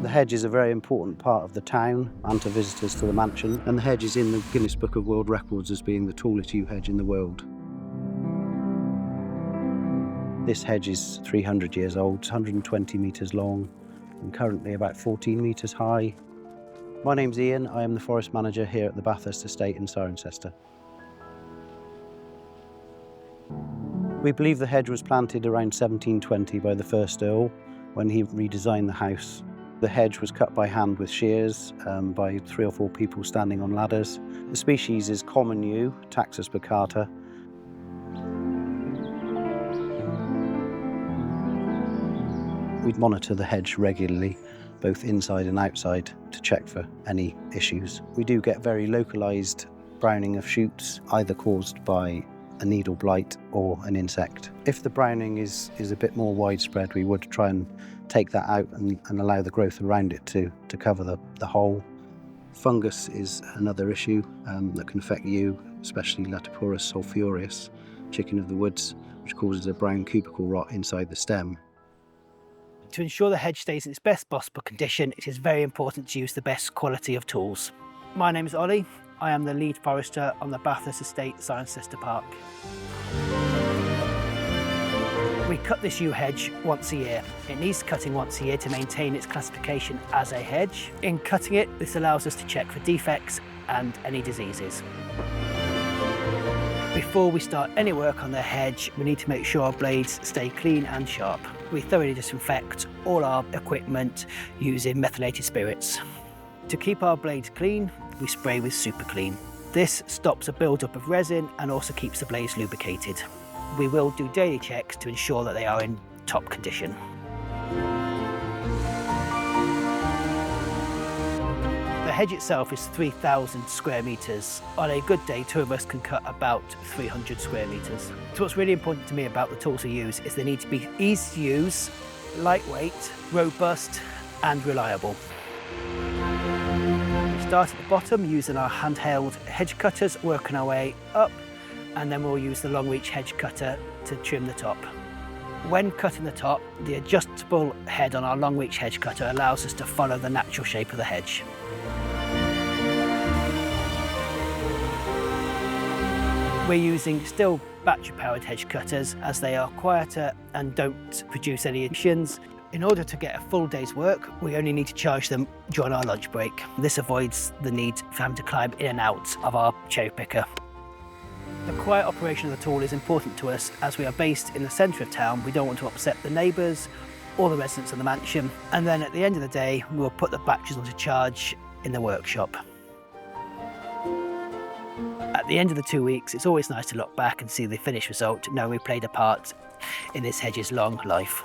The hedge is a very important part of the town and to visitors to the mansion, and the hedge is in the Guinness Book of World Records as being the tallest yew hedge in the world. This hedge is 300 years old, 120 metres long, and currently about 14 metres high. My name's Iain. I am the forest manager here at the Bathurst Estate in Cirencester. We believe the hedge was planted around 1720 by the first Earl when he redesigned the house. The hedge was cut by hand with shears by 3 or 4 people standing on ladders. The species is common yew, Taxus baccata. We'd monitor the hedge regularly, both inside and outside, to check for any issues. We do get very localised browning of shoots, either caused by a needle blight or an insect. If the browning is a bit more widespread, we would try and take that out and allow the growth around it to cover the hole. Fungus is another issue that can affect yew, especially Latoporus sulphureus, chicken of the woods, which causes a brown cubicle rot inside the stem. To ensure the hedge stays in its best possible condition, it is very important to use the best quality of tools. My name is Olly. I am the lead forester on the Bathurst Estate, Cirencester Park. We cut this yew hedge once a year. It needs cutting once a year to maintain its classification as a hedge. In cutting it, this allows us to check for defects and any diseases. Before we start any work on the hedge, we need to make sure our blades stay clean and sharp. We thoroughly disinfect all our equipment using methylated spirits. To keep our blades clean, we spray with Super Clean. This stops a build-up of resin and also keeps the blades lubricated. We will do daily checks to ensure that they are in top condition. The hedge itself is 3,000 square metres. On a good day, 2 of us can cut about 300 square metres. So what's really important to me about the tools we use is they need to be easy to use, lightweight, robust and reliable. We start at the bottom using our handheld hedge cutters, working our way up, and then we'll use the long reach hedge cutter to trim the top. When cutting the top, the adjustable head on our long reach hedge cutter allows us to follow the natural shape of the hedge. We're using still battery-powered hedge cutters as they are quieter and don't produce any emissions. In order to get a full day's work, we only need to charge them during our lunch break. This avoids the need for having to climb in and out of our cherry picker. The quiet operation of the tool is important to us as we are based in the centre of town. We don't want to upset the neighbours or the residents of the mansion. And then at the end of the day, we'll put the batteries onto charge in the workshop. At the end of the 2 weeks, it's always nice to look back and see the finished result, knowing we played a part in this hedge's long life.